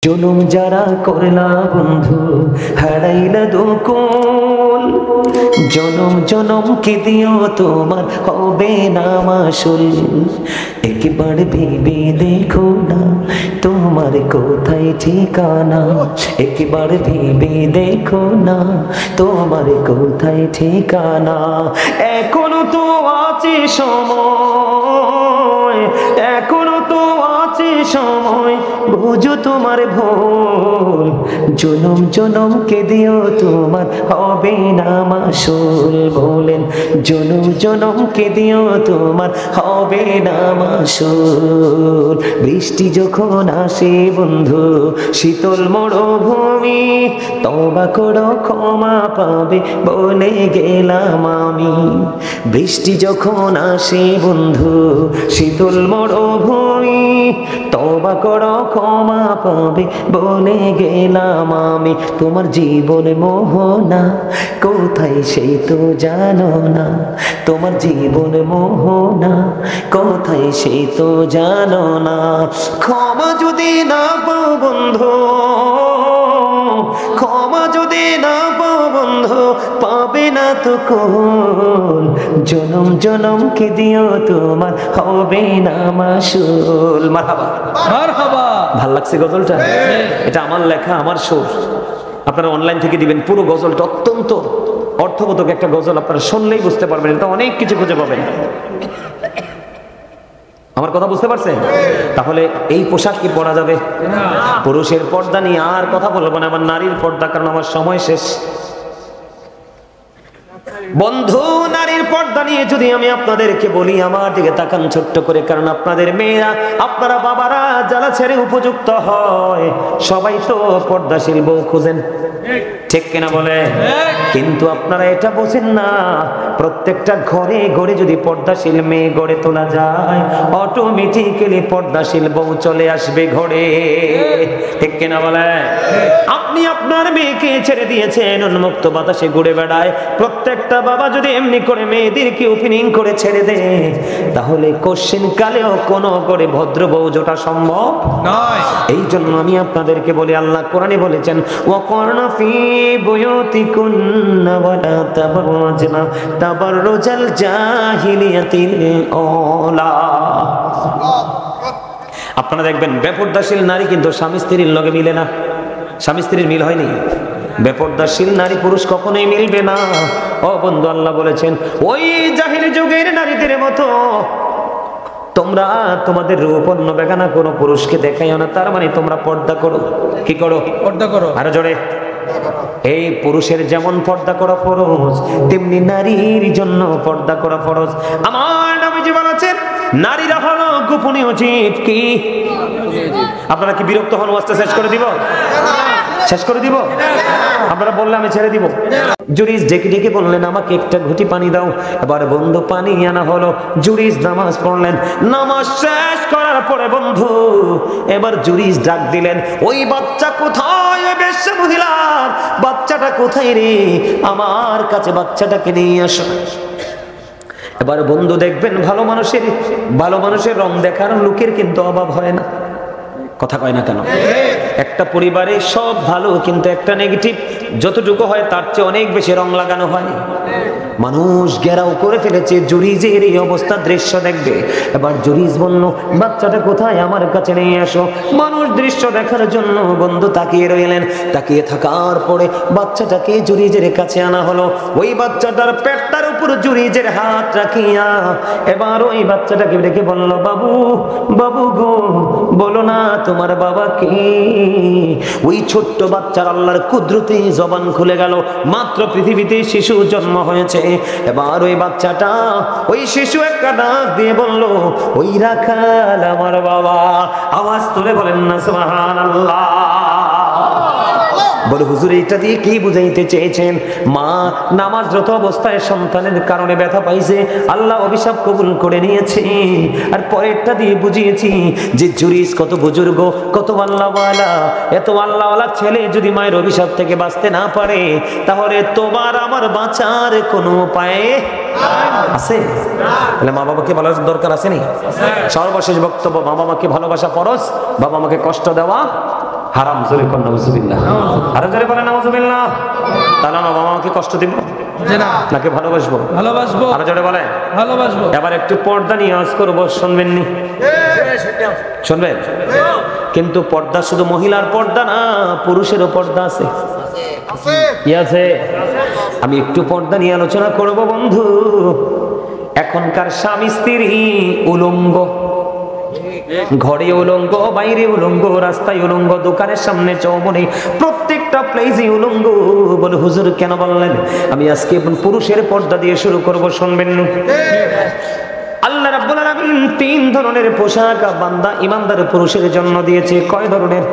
জুলুম যারা করলা বন্ধু হারাইলা দুকুল, জনম জনম কি দিও তোমার হবে না মাসুল। একবার ভেবে দেখো না তোমার কোথায় ঠিকানা, একবার ভেবে দেখো না তোমার কোথায় ঠিকানা। এখনো তো আছে সময়, এখনো তো আছে সময়, বুঝো তোমার ভুল। জনম জনম কে দিও তোমার হবে না মাসুল। বলেন জনম জনম কে দিও তোমার হবে না মাসুল। বৃষ্টি যখন আসে বন্ধু শীতল মরুভূমি, তওবা করো ক্ষমা পাবে বলে গেলাম আমি। বৃষ্টি যখন আসে বন্ধু শীতল মরুভূমি, তওবা করো ক্ষমা পাবে বলে গেলাম আমি। তোমার জীবন মোহনা কোথায় সেই তো জানো না, তোমার জীবন মোহনা কোথায় সেই তো জানো না। ক্ষমা যদি না পাও বন্ধু, ক্ষমা যদি না পাও বন্ধু পাবে না তো কোন। জনম জনম কে দিও তোমার হবে না মাসুল। মারহাবা মারহাবা। ভাল লাগছে গজলটা? এটা আমার লেখা, আমার সুর। আপনারা অনলাইন থেকে দিবেন পুরো গজলটা। অত্যন্ত অর্থবোধক একটা গজল, আপনারা শুনলেই বুঝতে পারবেন, এটা অনেক কিছু খুঁজে পাবেন। আমার কথা বুঝতে পারছেন? তাহলে এই পোশাক কি পরা যাবে? পুরুষের পর্দা নিয়ে আর কথা বলবো না, আমার নারীর পর্দা, কারণ আমার সময় শেষ। বন্ধু নারীর পর্দা নিয়ে যদি আমি আপনাদেরকে বলি, আমার দিকে তাকান ছোট্ট করে, কারণ আপনাদের মেয়েরা, আপনারা বাবারা যারা ছেড়ে উপযুক্ত হয় সবাই তো পর্দাশীল বউ খুঁজেন, ঠিক কিনা বলে? কিন্তু আপনারা এটা বোঝেন না, প্রত্যেকটা ঘরে ঘরে যদি পর্দাশীল মেয়ে গড়ে তোলা যায়, অটোমেটিক্যালি পর্দাশীল বউ চলে আসবে ঘরে, ঠিক কিনা বলে? আপনি আপনার মেয়েকে ছেড়ে দিয়েছেন, উন্মুক্ত বাতাসে ঘুরে বেড়ায়। প্রত্যেকটা বাবা যদি এমনি করে মেয়েদেরকে ওপেনিং করে ছেড়ে দেয়, তাহলে কোশ্চেন কালেও কোনো করে ভদ্র বউ জোটা সম্ভব নয়। এই জন্য আমি আপনাদেরকে বলি, আল্লাহ কোরআনে বলেছেন ওয়াকরনা ফি বুয়ুতিকুন্না ওয়ালা তাবাররাজনা তাবাররুজাল জাহিলিয়াতিল আওলা। আপনারা দেখবেন বেপরদাশীল নারী কিন্তু স্বামী স্ত্রীর লগে মিলে না, স্বামী স্ত্রীর মিল হয়নি। বেপরদাশীল নারী পুরুষ কখনোই মিলবে না। ও বন্ধু, আল্লাহ বলেছেন ওই জাহিলি যুগের নারীদের মতো তোমরা তোমাদের রূপ অন্য বেগানা কোনো পুরুষকে দেখাইও না। তার মানে তোমরা পর্দা করো। কি করো? পর্দা করো। আরো জোরে। এই পুরুষের যেমন পর্দা করা ফরজ, তেমনি নারীর জন্য পর্দা করা ফরজ। আমার নবীজি বলেছেন নারীরা হলো গোপনীয় জীব। কি? আপনারা কি বিরক্ত হন? ওয়াজটা শেষ করে দিব? শেষ করে দিব? আপনারা বললে আমি ছেড়ে দিব। জুরিস ডেকে ডেকে বললেন আমাকে একটা ঘটি পানি দাও। এবার বন্ধু পানি আনা হলো। জুরিস নামাজ পড়লেন। নামাজ শেষ করার পরে বন্ধু এবার জুরিস ডাক দিলেন, ওই বাচ্চা কোথায়? ওই বেশ্যা মহিলার বাচ্চাটা কোথায় রে? আমার কাছে বাচ্চাটাকে নিয়ে আসো। এবার বন্ধু দেখবেন ভালো মানুষের রং দেখার লোকের কিন্তু অভাব হয় না। কথা কয় না কেন? একটা পরিবারে সব ভালো, কিন্তু একটা নেগেটিভ যতটুকু হয় তার চেয়ে অনেক বেশি রং লাগানো হয়। মানুষ ঘেরাও করে ফেলেছে। জুরিজের এই অবস্থা দৃশ্য দেখবে। এবার জুরিজ বলল বাচ্চাটা কোথায়? আমার কাছে নিয়ে আসো। মানুষ দৃশ্য দেখার জন্য বন্ধু তাকিয়ে রইলেন। তাকিয়ে থাকার পরে বাচ্চাটাকে জুরিজের কাছে আনা হলো। ওই বাচ্চাটার পেটটার উপর জুরিজের হাত রাখিয়া এবার ওই বাচ্চাটাকে ডেকে বলল, বাবু বাবু গো, বলো না তোমার বাবা কে? ওই ছোট্ট বাচ্চার আল্লাহর কুদরতে জবান খুলে গেল। মাত্র পৃথিবীতে শিশু জন্ম হয়েছে। এবার ওই বাচ্চাটা, ওই শিশু একটা ডাক দিয়ে বলল, ওই রাখাল আমার বাবা। আওয়াজ তুলে বলেন না সুবহানাল্লাহ। বলে হুজুর এটা দিয়ে কি বুঝাইতে চেয়েছেন? মা নামাজরত অবস্থায় সন্তানের কারণে ব্যথা পাইছে, আল্লাহ অভিশাপ কবুল করে নিয়েছে। আর পরেরটা দিয়ে বুঝিয়েছি যে জুরিস কত বুজুর্গ, কত আল্লাহওয়ালা। এত আল্লাহওয়ালা ছেলে যদি মায়ের অভিশাপ থেকে বাঁচতে না পারে, তাহলে তোমার আমার বাঁচার কোনো উপায় আছে? তাহলে মা বাবাকে ভালোবাসার দরকার আছে নি? সর্বশেষ বক্তব্য, মা বাবাকে ভালোবাসা ফরজ, বাবা মাকে কষ্ট দেওয়া হারাম। জোরে কোন নাউজুবিল্লাহ, আরো জোরে বলেন নাউজুবিল্লাহ। তাহলে বাবা মাকে কষ্ট দিব নাকি ভালোবাসবো? ভালোবাসবো। আরো জোরে বলেন ভালোবাসবো। এবার একটু পর্দা নিয়ে আওয়াজ করবো, শুনবেন নি? শুনবেন? কিন্তু পর্দা শুধু মহিলার পর্দা না, পুরুষেরও পর্দা আছে। কি আছে? আমি একটু পর্দা নিয়ে আলোচনা করব বন্ধু। এখনকার স্বামী স্ত্রী উলঙ্গ, ঘরে উলঙ্গ, বাইরে উলঙ্গ, রাস্তায় উলঙ্গ, দোকানের সামনে, চৌমনে, প্রত্যেকটা প্লেসে উলঙ্গ। বলে হুজুর কেন বললেন? আমি আজকে পুরুষের পর্দা দিয়ে শুরু করব, শুনবেন না? আল্লাহ রাব্বুল আলামিন তিন ধরনের পোশাক বান্দা ইমানদার পুরুষের জন্য দিয়েছে। কয় ধরনের?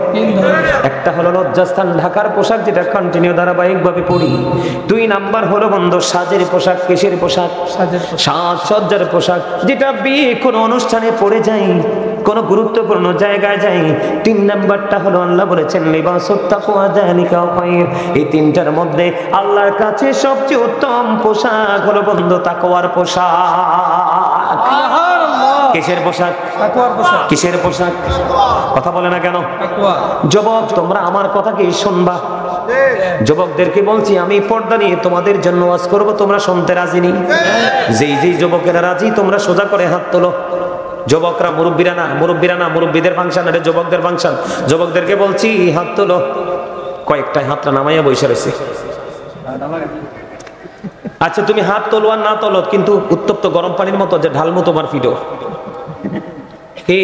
একটা হলো লজ্জাস্থান ঢাকার পোশাক, যেটা কন্টিনিউ ধারাবাহিকভাবে পড়ি। দুই নাম্বার হলো বন্ধু সাজের পোশাক। কিসের পোশাক? সাজসজ্জার পোশাক, যেটা বিয়ে কোনো অনুষ্ঠানে পড়ে যায়, কোন গুরুত্বপূর্ণ জায়গায় যাই। তিন নাম্বারটা হলো আল্লাহ বলেছেন লিবাসুত তাকওয়া যালিকা খায়র। এই তিনটার মধ্যে আল্লাহর কাছে সবচেয়ে উত্তম পোশাক হলো বন্ধু তাকওয়ার পোশাক। কিসের পোশাক? তাকওয়ার পোশাক। কিসের পোশাক? কথা বলে না কেন? যুবক তোমরা আমার কথা কি শুনবা? যুবকদেরকে বলছি আমি পর্দা নিয়ে তোমাদের জন্য ওয়াজ করব, তোমরা শুনতে রাজি নি? যেই যুবকেরা রাজি তোমরা সোজা করে হাত তোলো। যুবকরা মুরব্বীরা না, মুরব্বীদের ফাংশন, এটা যুবকদের ফাংশন। যুবকদেরকে বলছি হাত তোলো। কয়েকটা হাতটা নামাইয়া বসে রয়েছে। আচ্ছা তুমি হাত তোলো আর না তোলো, কিন্তু উত্তপ্ত গরম পানির মতো যে ঢালমো তোমার ফিডো। কি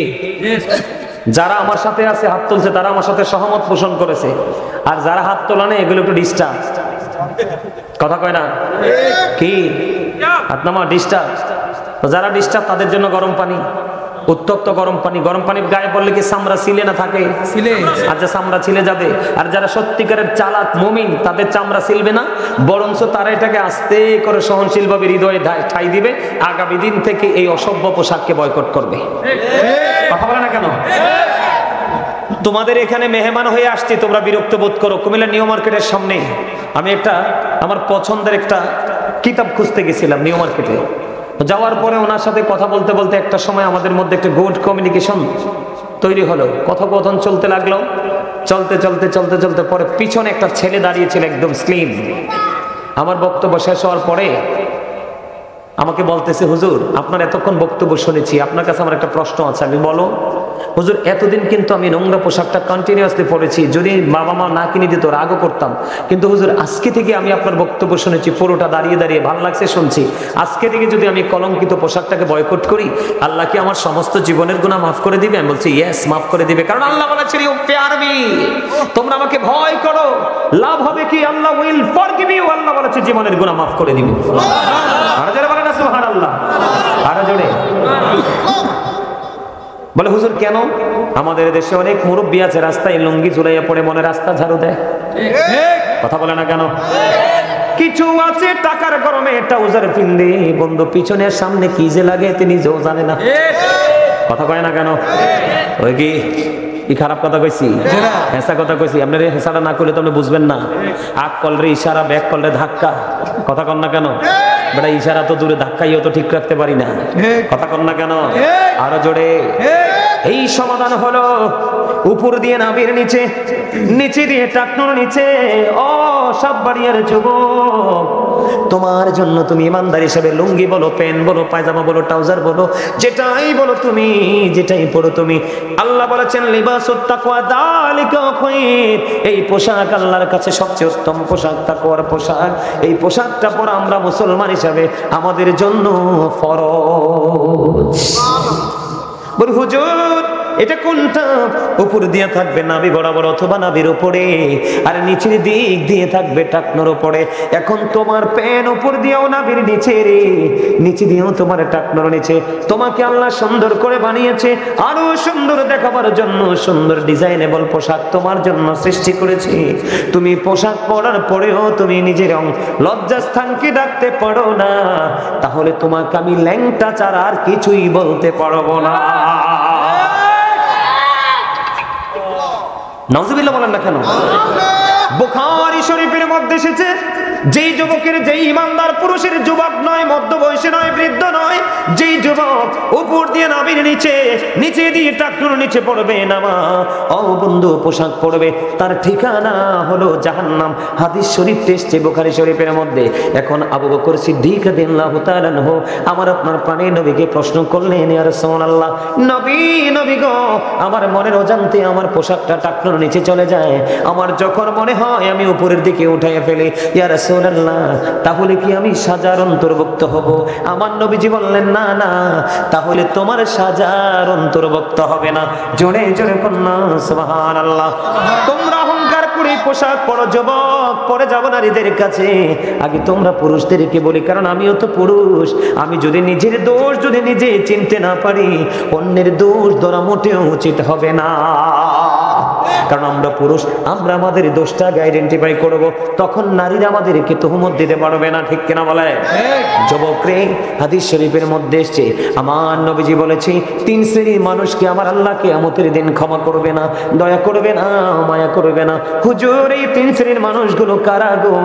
যারা আমার সাথে আছে হাত তুলছে তারা আমার সাথে সহমত পোষণ করেছে, আর যারা হাত তোলা নেই এগুলো একটু ডিস্টার্ব। কথা কয় না? কি হাত নামা ডিস্টার্ব? যারা ডিস্টার্ব তাদের জন্য গরম পানি, উত্তপ্ত গরম পানি। গরম পানির গায়ে পড়লে কি চামড়া ছিলে না থাকে? আচ্ছা চামড়া ছিলে যাবে। আর যারা সত্যিকারের চালাক মুমিন তাদের চামড়া ছিলবে না, বরঞ্চ তারা এটাকে আস্তে করে সহনশীল ভাবে হৃদয়ে ঠাঁই দিবে। আগামী দিন থেকে এই অসভ্য পোশাককে বয়কট করবে। কথা বলে না কেন? তোমাদের এখানে মেহমান হয়ে আসছি, তোমরা বিরক্ত বোধ করো। কুমিল্লা নিউ মার্কেটের সামনে আমি একটা আমার পছন্দের একটা কিতাব খুঁজতে গেছিলাম নিউ মার্কেটে। যাওয়ার পরে ওনার সাথে কথা বলতে বলতে একটা সময় আমাদের মধ্যে একটা গুড কমিউনিকেশন তৈরি হলো। কথোপকথন চলতে লাগলো। চলতে চলতে চলতে চলতে পরে পিছনে একটা ছেলে দাঁড়িয়েছিল, একদম স্লিম। আমার বক্তব্য শেষ হওয়ার পরে আমাকে বলতেছে, হুজুর আপনার এতক্ষণ বক্তব্য শুনেছি, আপনার কাছে আমার একটা প্রশ্ন আছে। আমি বলো। হুজুর এতদিন কিন্তু আমি নোংরা পোশাকটা কন্টিনিউয়াসলি পরেছি, যদি বাবা মা না কিনে দিত রাগও করতাম, কিন্তু হুজুর আজকে থেকে আমি আপনার বক্তব্য শুনেছি, পুরোটা দাঁড়িয়ে দাঁড়িয়ে ভালো লাগছে শুনছি। আজকে থেকে যদি আমি কলঙ্কিত পোশাকটাকে বয়কট করি, আল্লাহ কি আমার সমস্ত জীবনের গুনাহ মাফ করে দিবে? আমি বলছি ইয়েস, মাফ করে দিবে। কারণ আল্লাহ বলেছেন ইউ ফিয়ার মি, তোমরা আমাকে ভয় করো, লাভ হবে কি? আল্লাহ উইল ফরগিভ ইউ। আল্লাহ বলেছে জীবনের গুনাহ মাফ করে দিবে। আর যারা বলেন না সুবহানাল্লাহ, আর জোরে বলে হুজুর কেন? আমাদের দেশে অনেক মুরব্বী আছে রাস্তায় লুঙ্গি ঝুলাইয়া পড়ে মনে রাস্তা ঝাড়ু দেয়। কথা বলে না কেন? কিছু আছে টাকার গরমে ট্রাউজার পিনলে বন্ধু পিছনের সামনে কি যে লাগে তিনি নিজেও জানে না। কথা কয় না কেন? ওই কি খারাপ কথা কইছি? হেসা কথা কইছি? আপনার হেসাটা না করলে তো আপনি বুঝবেন না। আগ কলরে ইশারা, ব্যাক কলরে ধাক্কা। কথা কন না কেন? বেটা ইশারা তো দূরে, ধাক্কাইও তো ঠিক রাখতে পারি না। কথা কন না কেন? আরো জোরে। এই সমাধান হলো উপর দিয়ে নাভির নিচে, নিচে দিয়ে টাকনুর নিচে। ও সব বাড়িয়ার যুবক, তোমার জন্য তুমি ইমানদার হিসেবে লুঙ্গি বলো, প্যান্ট বলো, পায়জামা বলো, ট্রাউজার বলো, যেটাই বলো তুমি, যেটাই পড়ো তুমি, আল্লাহ বলেছেন লিবাসুত তাকওয়া যালিকা খায়র। এই পোশাক আল্লাহর কাছে সবচেয়ে উত্তম পোশাক, তাকওয়ার পোশাক। এই পোশাকটা পরা আমরা মুসলমান হিসাবে আমাদের জন্য ফরজ। বল হুজুর এটা কোনটা? উপর দিয়ে থাকবে নাভি বরাবর অথবা নাভির উপরে, আর নিচের দিক দিয়ে থাকবে টাকনোর উপরে। এখন তোমার প্যান উপর দিয়েও নাভির নিচে রে, নিচে দিয়েও তোমার টাকনোর নিচে। তোমাকে আল্লাহ সুন্দর করে বানিয়েছে, আরো সুন্দর দেখাবার জন্য সুন্দর ডিজাইনেবল পোশাক তোমার জন্য সৃষ্টি করেছে। তুমি পোশাক পরার পরেও তুমি নিজের লজ্জাস্থানকে ডাকতে পারো না, তাহলে তোমাকে আমি ল্যাংটা ছাড়া আর কিছুই বলতে পারবো না। নাউজুবিল্লাহ বলেন না কেন? বুখারী শরীফের মধ্যে এসেছে যেই যুবকের, যেই ইমানদার পুরুষের, যুবক নয়, মধ্য বয়সে নয়, বৃদ্ধ নয়, যেই যুবক উপর দিয়ে নাভির নিচে, নিচে দিয়ে টাকটুর নিচে পড়বে নামা ও বন্ধু পোশাক পড়বে, তার ঠিকানা হলো জাহান্নাম। হাদিস শরীফ টেস্টে বুখারী শরীফের মধ্যে। এখন আবু বকর সিদ্দিক রাদিয়াল্লাহু তাআলা আনহু আমার আপনার প্রাণের নবীকে প্রশ্ন করলেন, ইয়া রাসূলুল্লাহ, নবী গো, আমার মনের অজান্তে আমার পোশাকটা টাকটুর নিচে চলে যায়, আমার যখন মনে হয় আমি উপরের দিকে উঠাইয়া ফেলি, ইয়া রাসূলুল্লাহ, তাহলে কি আমি সাজার অন্তর্ভুক্ত হব? আমার নবীজি বললেন, না না, তাহলে তোমার সাজার অন্তর্ভুক্ত হবে না। জোরে জোরে কন্যা সুবহানাল্লাহ। তোমরা অহংকার করে পোশাক পরো যুবক, পরে যাব নারীদের কাছে, আগে তোমরা পুরুষদেরকে বলি, কারণ আমিও তো পুরুষ। আমি যদি নিজের দোষ যদি নিজে চিনতে না পারি, অন্যের দোষ ধরা মোটেও উচিত হবে না। কারণ আমরা পুরুষ, আমরা আমাদের দোষটাকে আইডেন্টিফাই করব, তখন নারীরা আমাদেরকে তুহমত দিতে পারবে না। ঠিক কিনা বলে? যুবক রে, হাদিস শরীফের মধ্যে এসেছে, আমার নবীজি বলেছে, তিন শ্রেণীর মানুষকে আমার আল্লাহ কিয়ামতের দিন ক্ষমা করবে না, দয়া করবে না, মায়া করবে না। হুজুর, এই তিন শ্রেণীর মানুষগুলো কারা গো?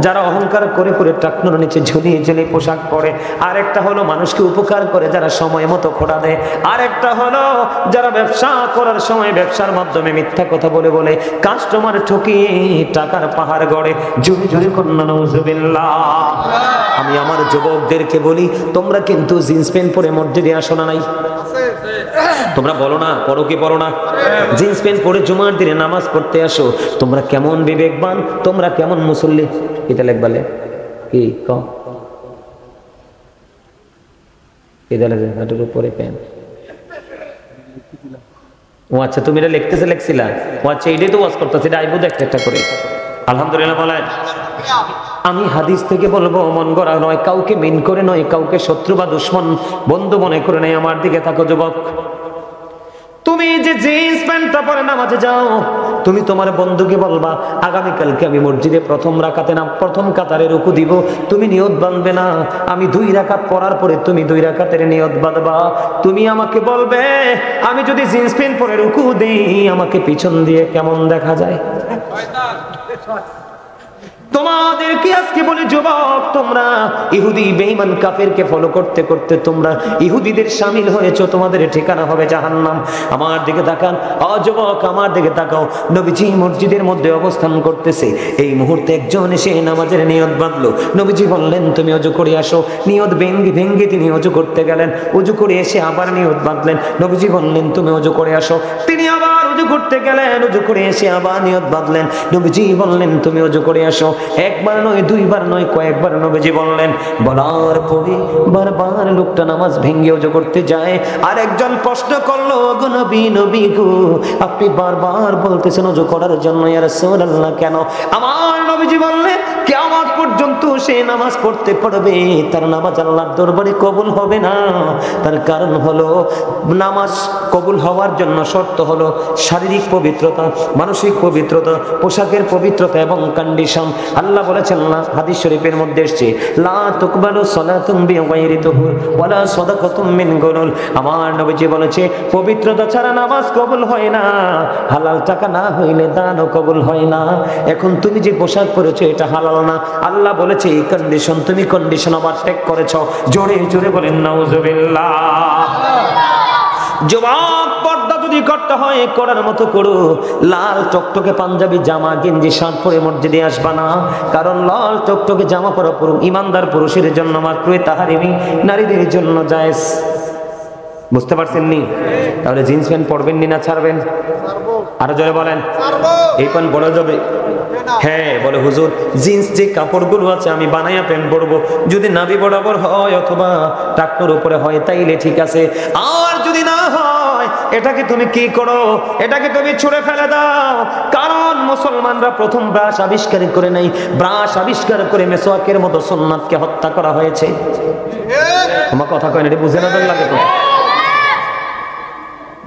যারা অহংকার করে করে টাকনুর নিচে ঝুলিয়ে ঝুলিয়ে পোশাক পরে। আরেকটা হলো মানুষকে উপকার করে যারা সময় মতো খোঁড়া দেয়। আরেকটা হলো যারা ব্যবসা করার সময় ব্যবসার মাধ্যমে মিথ্যা কথা বলে বলে কাস্টমার ঠকিয়ে টাকার পাহাড় গড়ে। জোরে জোরে কন্যা নাউজুবিল্লাহ। আমি আমার যুবকদেরকে বলি, তোমরা কিন্তু জিন্স প্যান্ট পরে মসজিদে আসো না? নাই? তোমরা বলো না, পড়ো কি পড়ো না? জিন্স প্যান্ট পরে জুমার দিনে নামাজ পড়তে আসো। তোমরা কেমন বিবেকবান, তোমরা কেমন মুসল্লি। এটা লেখবালে কি হাঁটুর উপরে প্যান্ট। ও আচ্ছা, তুমি এটা লেখছিলা? ও আচ্ছা, এটাই তো ওয়াজ করতেছে, এটা আইবো একটা একটা করে। আলহামদুলিল্লাহ বলেন। আমি হাদিস থেকে বলবো, মন গড়া নয়, কাউকে মিন করে নয়, কাউকে শত্রু বা দুশ্মন বন্ধু মনে করে নয়। আমার দিকে থাকো যুবক, তুমি যে জিন্স প্যান্টটা পরে নামাজে যাও, তুমি তোমার বন্ধুকে বলবা, আগামীকালকে আমি মসজিদে প্রথম রাকাতে না প্রথম কাতারে রুকু দিব। তুমি নিয়ত বাঁধবে না, আমি 2 রাকাত পড়ার পরে তুমি 2 রাকাতের নিয়ত বাঁধবা। তুমি আমাকে বলবে, আমি যদি জিন্স প্যান্ট পরে রুকু দিই, আমাকে পিছন দিয়ে কেমন দেখা যায়। তোমাদেরকে আজকে বলি যুবক, তোমরা ইহুদি বেঈমান কাফেরকে ফলো করতে করতে তোমরা ইহুদিদের শামিল হয়েছো, তোমাদের ঠিকানা হবে জাহান্নাম। আমার দিকে তাকান, ও যুবক, আমার দিকে তাকাও। নবীজি মসজিদের মধ্যে অবস্থান করতেছে, এই মুহূর্তে একজন এসে নামাজের নিয়ত বাঁধলো। নবীজি বললেন, তুমি ওযু করে আসো। নিয়ত ভেঙ্গে তিনি ওযু করতে গেলেন। ওযু করে এসে আবার নিয়ত বাঁধলেন। নবীজি বললেন, তুমি ওযু করে আসো। তিনি আবার ওযু করতে গেলেন। ওযু করে এসে আবার নিয়ত বাঁধলেন। নবীজি বললেন, তুমি ওযু করে আসো। একবার নয়, 2 বার নয়, কয়েকবার নবীজি বললেন। বলার পরে বারবার লোকটা নামাজ ভেঙে ওযু করতে যায়। আর একজন প্রশ্ন করলো, গো নবী গো, আপনি বারবার বলতেছেন ওযু করার জন্য, ইয়া রাসূলুল্লাহ, কেন? আমার নবীজি বললেন, কিয়ামত পর্যন্ত সে নামাজ পড়তে পারবে, তার নামাজ আল্লাহর দরবারে কবুল হবে না। তার কারণ হলো, নামাজ কবুল হওয়ার জন্য শর্ত হলো শারীরিক পবিত্রতা, মানসিক পবিত্রতা, পোশাকের পবিত্রতা এবং কন্ডিশন। আল্লাহ বলেছেন না, হাদিস শরীফের মধ্যে এসেছে, লা তুকবালু সালাতুম বিগাইরি তুহুর ওয়ালা সাদাকাতুম মিন গুলুল। আমার নবীজি বলেছে, পবিত্রতা ছাড়া নামাজ কবুল হয় না, হালাল টাকা না হইলে দানও কবুল হয় না। এখন তুমি যে পোশাক পরেছো এটা হালাল না, আল্লাহ বলেছে এই কন্ডিশন, তুমি কন্ডিশন ওভারটেক করেছো। জোরে জোরে বলেন নাউজুবিল্লাহ। যুবক, পর্দা যদি করতে হয় করার মতো করো। লাল টকটকে পাঞ্জাবি জামা গেঞ্জি শার্ট পরে মসজিদে আসবা না, কারণ লাল টকটকে জামা পরা পুরুষ ইমানদার পুরুষের জন্য মাত্রই তাহারিমি, নারীদের জন্য জায়েজ। বুঝতে পারছেন নি? তাহলে জিন্স প্যান্ট পরবেন নি না ছাড়বেন? আরো জোরে বলেন। এই প্যান্ট বড় যাবে? হ্যাঁ, বলে হুজুর, জিন্স যে কাপড়গুলো আছে আমি বানাইয়া প্যান্ট পরবো, যদি নাভি বরাবর হয় অথবা টাকনুর উপরে হয় তাইলে ঠিক আছে, আর যদি না হয় এটাকে তুমি কি করো? এটাকে তুমি ছুঁড়ে ফেলে দাও। কারণ মুসলমানরা প্রথম ব্রাশ আবিষ্কার করে নাই, ব্রাশ আবিষ্কার করে মেসওয়াকের মতো সুন্নাতকে হত্যা করা হয়েছে। আমার কথা কয় না, এটা বুঝে না লাগে তো।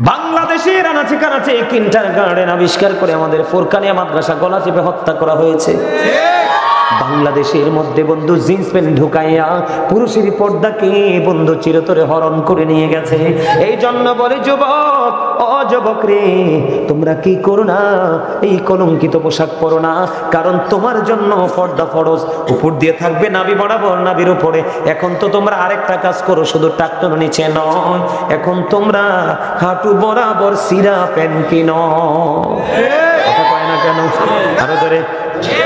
বাংলাদেশের আনাচে কানাচে কিন্ডারগার্টেন আবিষ্কার করে আমাদের ফুরকানিয়া মাদ্রাসা গলা চেপে হত্যা করা হয়েছে। বাংলাদেশের মধ্যে বন্ধু জিন্স প্যান্ট ঢুকাইয়া পুরুষের পর্দাকে বন্ধু চিরতরে হরণ করে নিয়ে গেছে। এই জন্য বলে যুবক, ও যুবক রে, তোমরা কি করো না, এই কলঙ্কিত পোশাক পরো না, কারণ তোমার জন্য পর্দা ফরজ। উপর দিয়ে থাকবে নাভি বরাবর, নাভির উপরে। এখন তো তোমরা আরেকটা কাজ করো, শুধু টাকটুর নিচে নয়, এখন তোমরা হাঁটু বরাবর সিরা প্যান্ট কিনো। কথা কয় না কেন? আরো ধরে।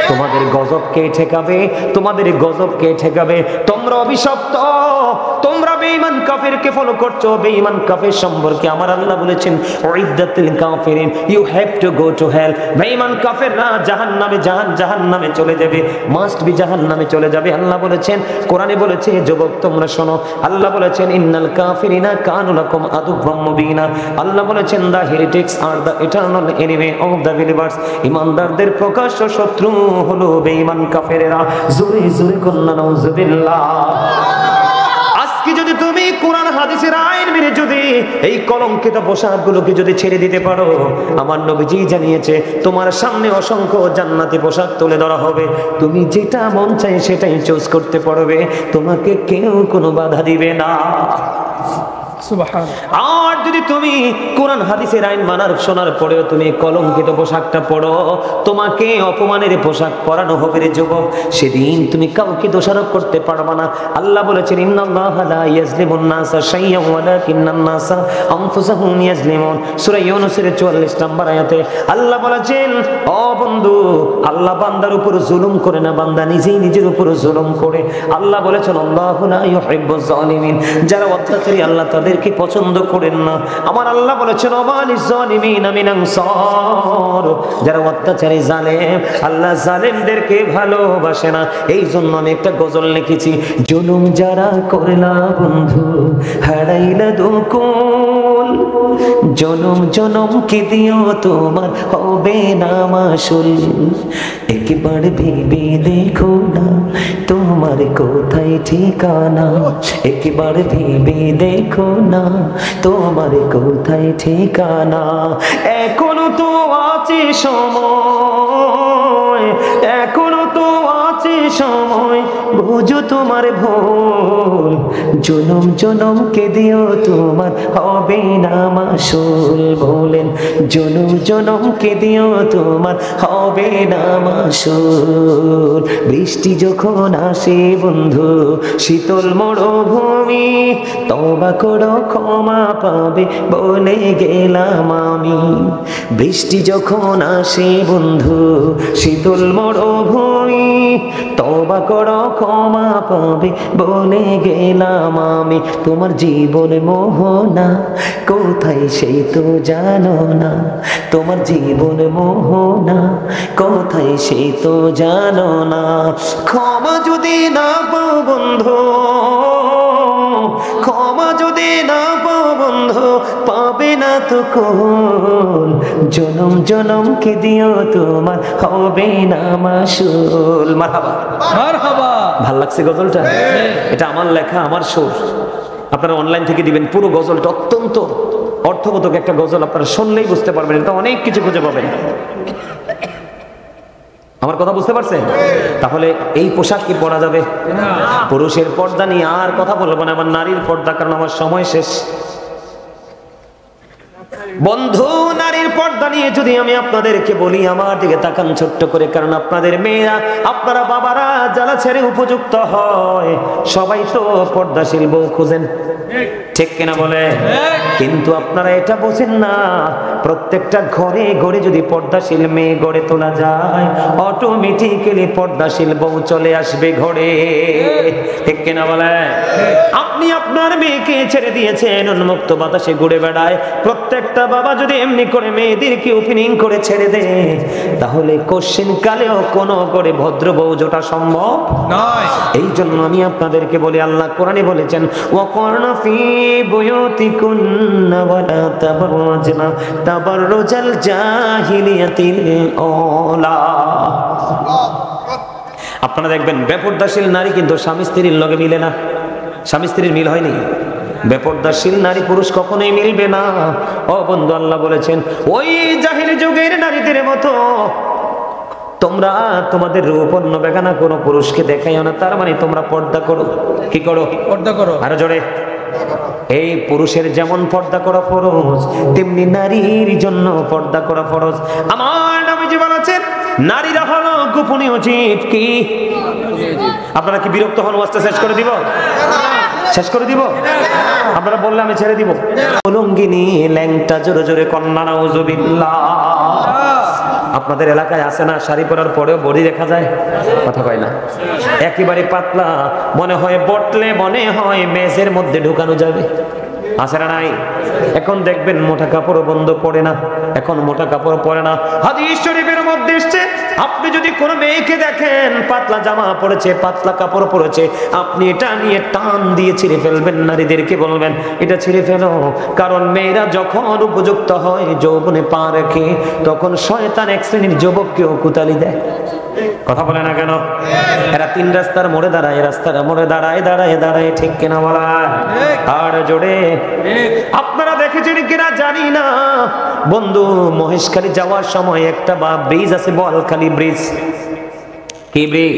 তোমাদের গজব কে ঠেকাবে? তোমাদের গজব কে ঠেকাবে? তোমরা অভিশপ্ত, তোমরা বেঈমান কাফেরকে ফলো করছো। বেঈমান কাফের সম্পর্কে আমার আল্লাহ বলেছেন, উইদ্দাতুল কাফিরিন, you have to go to hell. বেঈমান কাফেররা জাহান্নামে, জাহান্নামে চলে যাবে, মাস্ট বি জাহান্নামে চলে যাবে। আল্লাহ বলেছেন, কোরআনে বলেছে, যুবক তোমরা শোনো, আল্লাহ বলেছেন, ইন্নাল কাফিরিনা কানু লাকুম আদুওয়াম মুবিনা। আল্লাহ বলেছেন, the heretics are the eternal enemy of the believers. ঈমানদারদের প্রকাশ্য শত্রু হলো বেঈমান কাফেরেরা। জোরে জোরে কন্না নাউজুবিল্লাহ। আজকে যদি তুমি কোরআন হাদিসের আইন মেনে যদি এই কলঙ্কিত পোশাকগুলোকে যদি ছেড়ে দিতে পারো, আমার নবীজি জানিয়েছে, তোমার সামনে অসংখ্য জান্নাতি পোশাক তুলে ধরা হবে। তুমি যেটা মন চায় সেটাই চুজ করতে পারবে, তোমাকে কেউ কোনো বাধা দিবে না। আর যদি তুমি কোরআন হাদিসের আইন মানার শোনার পরেও তুমি কলঙ্কিত পোশাকটা পরো, তোমাকে অপমানের পোশাক পরানো হবে রে যুবক। সেদিন তুমি কাউকে দোষারোপ করতে পারবে না। আল্লাহ বলেছেন, ইন্নাল্লাহা লা ইয়াজলিমুন নাসা শাইয়্যান ওয়ালাকিন্নান নাসা আনফুসাহুম ইয়াজলিমুন। সূরা ইউনূসের 44 নম্বর আয়াতে আল্লাহ বলেছেন, ও বন্ধু, আল্লাহ বান্দার উপর জুলুম করে না, বান্দা নিজেই নিজের উপর জুলুম করে। আল্লাহ বলেছেন, আল্লাহু লা ইউহিব্বুজ জালিমিন, যারা অত্যাচারী আল্লাহ তাদেরকে পছন্দ করেন না। আমার আল্লাহ বলেছেন, ওয়ালিজ জালিমিনা মিন আনসার, যারা অত্যাচারী জালেম, আল্লাহ জালেমদেরকে ভালোবাসে না। এই জন্য আমি একটা গজল লিখেছি, জুলুম যারা করলা বন্ধু হারাইলা দুকুল, জনম জনম কি দিও তোমার হবে না মাসুল। একবার ভেবে দেখো না তোমার কোথায় ঠিকানা, একবার ভেবে দেখো না তোমার কোথায় ঠিকানা। এখনো তো আছে সময়, এখনো তো আছে সময়, বুঝো তোমার ভুল। জনম জনম কে দিও তোমার হবে না মাসুল। বলেন, জনম জনম কে দিও তোমার হবে না মাসুল। বৃষ্টি যখন আসে বন্ধু শীতল মরুভূমি, তওবা করো ক্ষমা পাবে বলে গেলাম আমি। বৃষ্টি যখন আসে বন্ধু শীতল মরুভূমি, তওবা করো ক্ষমা পাবে বলে গেলাম আমি। তোমার জীবন মোহনা কোথায় সেই তো জানো না, তোমার জীবন মোহনা কোথায় সেই তো জানো না। ক্ষমা যদি না পাও বন্ধু, ক্ষমা যদি না পাও বন্ধু, পাবে না তো কোন। জনম জনম কে দিও তোমার হবে না মাসুল। মারহাবা মারহাবা। ভাল লাগছে গজলটা? এটা আমার লেখা, আমার সুর। আপনারা অনলাইন থেকে দিবেন। পুরো গজলটা অত্যন্ত অর্থবোধক একটা গজল, আপনারা শুনলেই বুঝতে পারবেন, এটা অনেক কিছু খুঁজে পাবেন। আমার কথা বুঝতে পারছেন? তাহলে এই পোশাক কি পরা যাবে? পুরুষের পর্দা নিয়ে আর কথা বলবো না, আমার নারীর পর্দা, কারণ আমার সময় শেষ। বন্ধু, নারীর পর্দা নিয়ে যদি আমি আপনাদেরকে বলি, আমার দিকে তাকান ছোট্ট করে, কারণ আপনাদের মেয়েরা, আপনারা বাবারা যারা ছেড়ে উপযুক্ত হয়, সবাই তো পর্দাশীল বউ খুঁজেন, ঠিক কিনা বলে? কিন্তু আপনারা এটা বোঝেন না, প্রত্যেকটা ঘরে ঘরে যদি পর্দাশীল মেয়ে গড়ে তোলা যায়, অটোমেটিক্যালি পর্দাশীল বউ চলে আসবে ঘরে, ঠিক কিনা বলে? আপনি আপনার মেয়েকে ছেড়ে দিয়েছেন, উন্মুক্ত বাতাসে ঘুরে বেড়ায়। প্রত্যেকটা বাবা যদি এমনি করে মেয়েদেরকে ওপেনিং করে ছেড়ে দেয়, তাহলে কোশ্চেন কালেও কোনো করে ভদ্র বউ জোটা সম্ভব নয়। এই জন্য আমি আপনাদেরকে বলি, আল্লাহ কোরআনে বলেছেন, ওয়াকরনা ফি বুয়ুতিকুন্না ওয়ালা তাবাররাজনা তাবাররুজাল জাহিলিয়াতিল আওলা। আপনারা দেখবেন বেপরদাশীল নারী কিন্তু স্বামী স্ত্রীর লগে মিলে না। স্বামী স্ত্রীর মিল হয়নি। বেপরদাশীল নারী পুরুষ কখনোই মিলবে না। ও বন্ধু, আল্লাহ বলেছেন, ওই জাহিলি যুগের নারীদের মতো তোমরা তোমাদের রূপ অন্য বেগানা কোনো পুরুষকে দেখাইও না, তার মানে তোমরা পর্দা করো। কি করো? পর্দা করো। আরো জোরে। এই পুরুষের যেমন পর্দা করা ফরজ, তেমনি নারীর জন্য পর্দা করা ফরজ। আমার নবীজি বলেছেন নারীরা হলো গোপনীয় জীব। কি আপনারা কি বিরক্ত হন? ওয়াজটা শেষ করে দিব? শেষ করে দিব? আপনারা বললে আমি ছেড়ে দিব। লুঙ্গিনী ল্যাংটা জোরে জোরে কন্যা নাউজুবিল্লাহ। আপনাদের এলাকায় আছে না শাড়ি পরার পরেও বডি দেখা যায়? কথা কয় না। একেবারে পাতলা, মনে হয় বটলে মনে হয় মেজের মধ্যে ঢুকানো যাবে। আছে না নাই? এখন দেখবেন মোটা কাপড় বন্ধ পড়ে না, এখন মোটা কাপড় পরে না। হাদিস শরীফের মধ্যে এসেছে আপনি যদি কোনো মেয়েকে দেখেন পাতলা জামা পরেছে, পাতলা কাপড় পরেছে, আপনি এটা নিয়ে টান দিয়ে ছিঁড়ে ফেলবেন। নারীদেরকে বলবেন এটা ছিঁড়ে ফেলো, কারণ মেয়েরা যখন উপযুক্ত হয় যৌবনে পা রেখে, তখন শয়তান এক শ্রেণীর যুবককেও কুতালি দেয়। কথা বলে না কেন? এরা তিন রাস্তার মোড়ে দাঁড়ায়, রাস্তার মোড়ে দাঁড়ায় দাঁড়ায় দাঁড়ায়, ঠিক কিনা বলা? আর জোরে। আপনারা দেখেছেন কিনা জানি না, বন্ধু মহেশখালী যাওয়ার সময় একটা ব্রিজ আছে, বলখালী ব্রিজ। কি ব্রিজ?